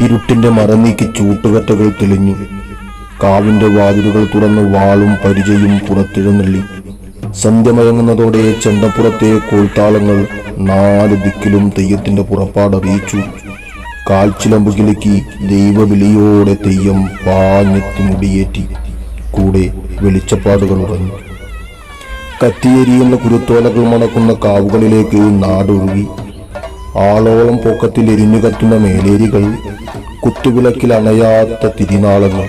ഇരുട്ടിന്റെ മറനീക്കി ചൂട്ടുകറ്റകൾ തെളിഞ്ഞു. കാവിന്റെ വാതിലുകൾ തുറന്ന് വാളും പരിചയും പുറത്തെഴുന്നള്ളി. സന്ധ്യമയങ്ങുന്നതോടെ ചെണ്ടപ്പുറത്തെ കോൽത്താളങ്ങൾ 4 ദിക്കിലും തെയ്യത്തിന്റെ പുറപ്പാടറിയിച്ചു. കാൽച്ചിലമ്പുകിലേക്ക് ദൈവവിളിയോടെ തെയ്യം പാഞ്ഞെത്തി മുടിയേറ്റി. കൂടെ വെളിച്ചപ്പാടുകൾ ഉറഞ്ഞു. കത്തിയേരിയുന്ന കുരുത്തോലകൾ മണക്കുന്ന കാവുകളിലേക്ക് നാടൊഴുകി. ആളോളം പൊക്കത്തിൽ എരിഞ്ഞു കത്തുന്ന മേലേരികൾ, കുത്തുവിളക്കിൽ അണയാത്ത തിരിനാളങ്ങൾ.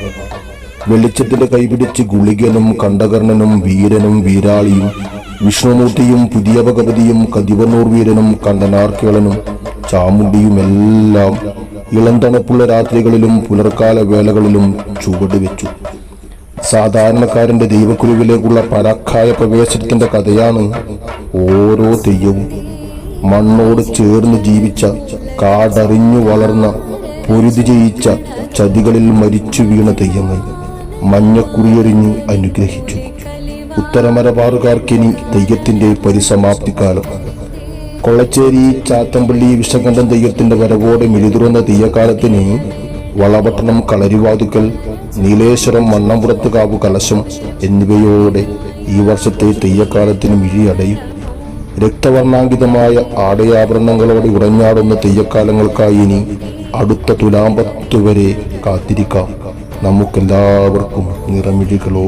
വെളിച്ചത്തിന്റെ കൈപിടിച്ച് ഗുളികനും കണ്ഠകർണനും വീരനും വീരാളിയും വിഷ്ണുമൂർത്തിയും പുതിയ ഭഗവതിയും കതിവന്നൂർ വീരനും കണ്ടനാർക്കേളനും ചാമുണ്ടിയുമെല്ലാം ഇളം തണുപ്പുള്ള രാത്രികളിലും പുലർക്കാല വേളകളിലും ചുവട് വെച്ചു. സാധാരണക്കാരന്റെ ദൈവക്കുരുവിലേക്കുള്ള പരക്കായ പ്രവേശനത്തിന്റെ കഥയാണ് ഓരോ തെയ്യവും. മണ്ണോട് ചേർന്ന് ജീവിച്ച, കാടറിഞ്ഞു വളർന്ന, പൊരുതി ജയിച്ച ചതികളിൽ മരിച്ചു വീണ തെയ്യങ്ങൾ മഞ്ഞക്കുറിയെറിഞ്ഞു അനുഗ്രഹിച്ചു. ഉത്തരമലബാറുകാർക്കിനി തെയ്യത്തിന്റെ പരിസമാപ്തിക്കാലം. കൊള്ളച്ചേരി ചാത്തമ്പള്ളി വിഷകണ്ഠം തെയ്യത്തിന്റെ വരവോടെ മിഴിതുറന്ന തെയ്യക്കാലത്തിന് വളപട്ടണം കളരിവാതുക്കൽ, നീലേശ്വരം മണ്ണമ്പുറത്ത് കാവു കലശം എന്നിവയോടെ ഈ വർഷത്തെ തെയ്യക്കാലത്തിന് മിഴിയടയും. രക്തവർണ്ണാങ്കിതമായ ആടയാഭരണങ്ങളോടെ ഉറഞ്ഞാടുന്ന തെയ്യക്കാലങ്ങൾക്കായി ഇനി അടുത്ത തുലാമ്പത്ത് വരെ കാത്തിരിക്കാം. നമുക്കെല്ലാവർക്കും നിറമിഴികളോ